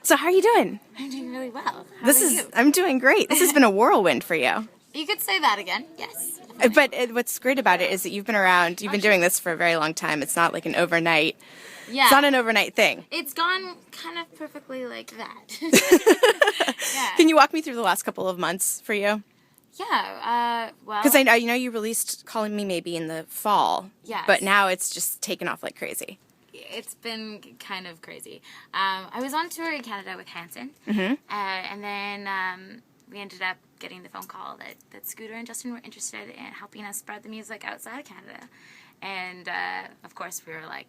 So how are you doing? I'm doing really well. How are you? I'm doing great. This has been a whirlwind for you. You could say that again, yes. But what's great about it is that you've been around, you've been doing this for a very long time. It's not like an overnight, Yeah. It's not an overnight thing. It's gone kind of perfectly like that. Yeah. Can you walk me through the last couple of months for you? Yeah, well... Because I know you released Calling Me Maybe in the fall. Yes. But now it's just taken off like crazy. It's been kind of crazy. I was on tour in Canada with Hanson, and then we ended up getting the phone call that Scooter and Justin were interested in helping us spread the music outside of Canada. And, of course, we were like,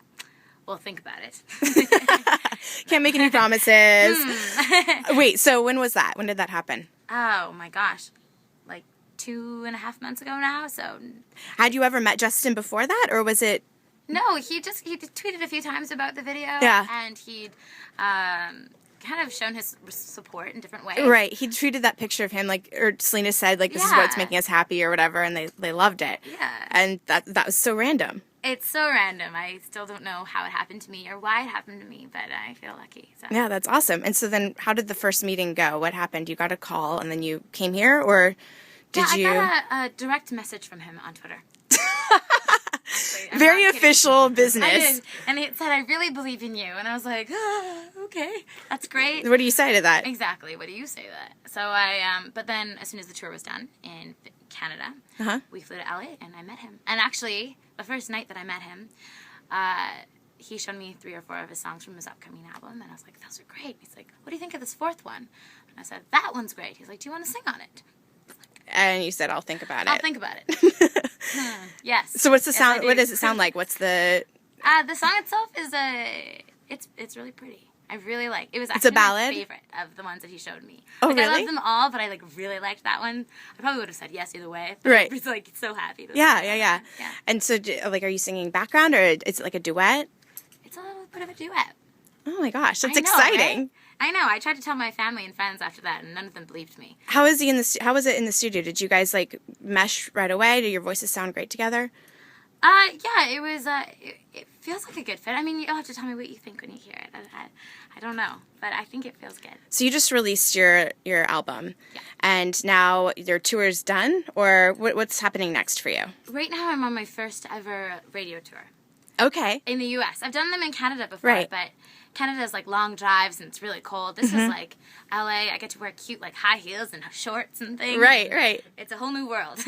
well, think about it. Can't make any promises. Wait, so when was that? When did that happen? Oh, my gosh. Like 2.5 months ago now, so... Had you ever met Justin before that, or was it... No, he tweeted a few times about the video, and he'd kind of shown his support in different ways. Right, he tweeted that picture of him, like, or Selena said, like, this is what's making us happy, or whatever, and they loved it. Yeah. And that was so random. It's so random. I still don't know how it happened to me or why it happened to me, but I feel lucky. So. Yeah, that's awesome. And so then how did the first meeting go? What happened? You got a call, and then you came here, or did you... I got a direct message from him on Twitter. Actually, very official business. I did. And it said, I really believe in you. And I was like, okay, that's great. What do you say to that? Exactly. What do you say to that? So but then as soon as the tour was done in Canada, we flew to LA and I met him. And actually, the first night that I met him, he showed me 3 or 4 of his songs from his upcoming album. And I was like, those are great. He's like, what do you think of this 4th one? And I said, that one's great. He's like, do you want to sing on it? And you said, I'll think about it. I'll think about it. Yes. So what's the sound? What does it sound like? What's the... The song itself is it's really pretty. I really like it. Was it's a actually ballad? my favorite of the ones that he showed me. Oh, like, really? I love them all, but I really liked that one. I probably would have said yes either way. Right. I was like so happy. Yeah. And so, like, are you singing background, or is it like a duet? It's a little bit of a duet. Oh my gosh, that's exciting. Right? I know. I tried to tell my family and friends after that, and none of them believed me. How was it in the studio? Did you guys like mesh right away? Did your voices sound great together? Yeah, it was. It feels like a good fit. I mean, you'll have to tell me what you think when you hear it. I don't know, but I think it feels good. So you just released your album, and now your tour's done, or what's happening next for you? Right now, I'm on my first ever radio tour. Okay. In the U.S. I've done them in Canada before, but Canada's like long drives and it's really cold. This is like L.A. I get to wear cute like high heels and shorts and things. Right. It's a whole new world.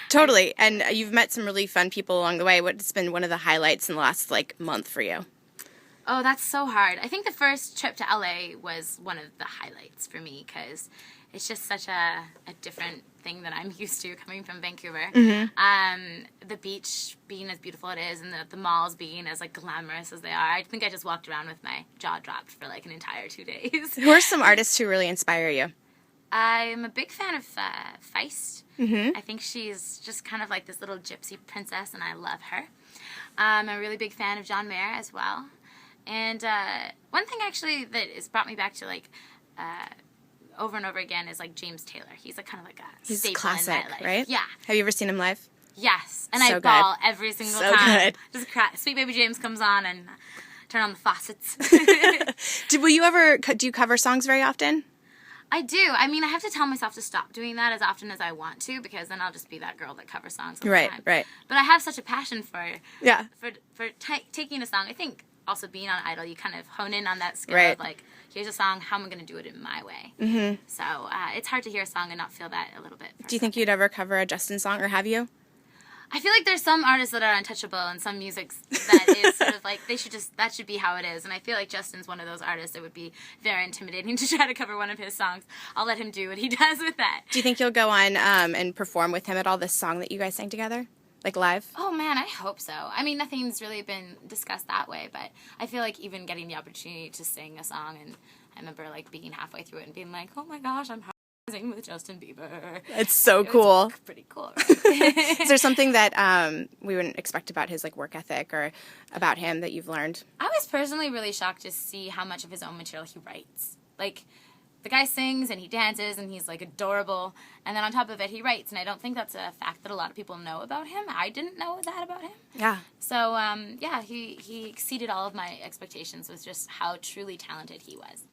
Totally. And you've met some really fun people along the way. What's been one of the highlights in the last like month for you? Oh, that's so hard. I think the first trip to L.A. was one of the highlights for me because it's just such a different thing that I'm used to coming from Vancouver. The beach being as beautiful it is and the malls being as like glamorous as they are. I think I just walked around with my jaw dropped for like an entire 2 days. Who are some artists who really inspire you? I'm a big fan of Feist. I think she's just kind of like this little gypsy princess and I love her. I'm a really big fan of John Mayer as well. And one thing actually that has brought me back to like over and over again is like James Taylor. He's like kind of like a staple classic, in my life. Right? Yeah. Have you ever seen him live? Yes. And so I bawl every single time. So good. Just cry. Sweet Baby James comes on and turn on the faucets. Do you cover songs very often? I do. I mean, I have to tell myself to stop doing that as often as I want to because then I'll just be that girl that covers songs all the time. Right. But I have such a passion for taking a song. I think also being on Idol, you kind of hone in on that skill of like, here's a song, how am I going to do it in my way? So it's hard to hear a song and not feel that a little bit. Do you think you'd ever cover a Justin song, or have you? I feel like there's some artists that are untouchable and some music that is sort of like, that should be how it is. And I feel like Justin's one of those artists that would be very intimidating to try to cover one of his songs. I'll let him do what he does with that. Do you think you'll go on and perform with him at all, this song that you guys sang together? Like live? Oh man, I hope so. I mean, nothing's really been discussed that way, but I feel like even getting the opportunity to sing a song, and I remember like being halfway through it and being like, oh my gosh, I'm singing with Justin Bieber. It's so cool. It's pretty cool. Right? Is there something that we wouldn't expect about his like work ethic or about him that you've learned? I was personally really shocked to see how much of his own material he writes. Like, the guy sings and he dances and he's like adorable, and then on top of it he writes, and I don't think that's a fact that a lot of people know about him. I didn't know that about him. Yeah. So he exceeded all of my expectations with just how truly talented he was.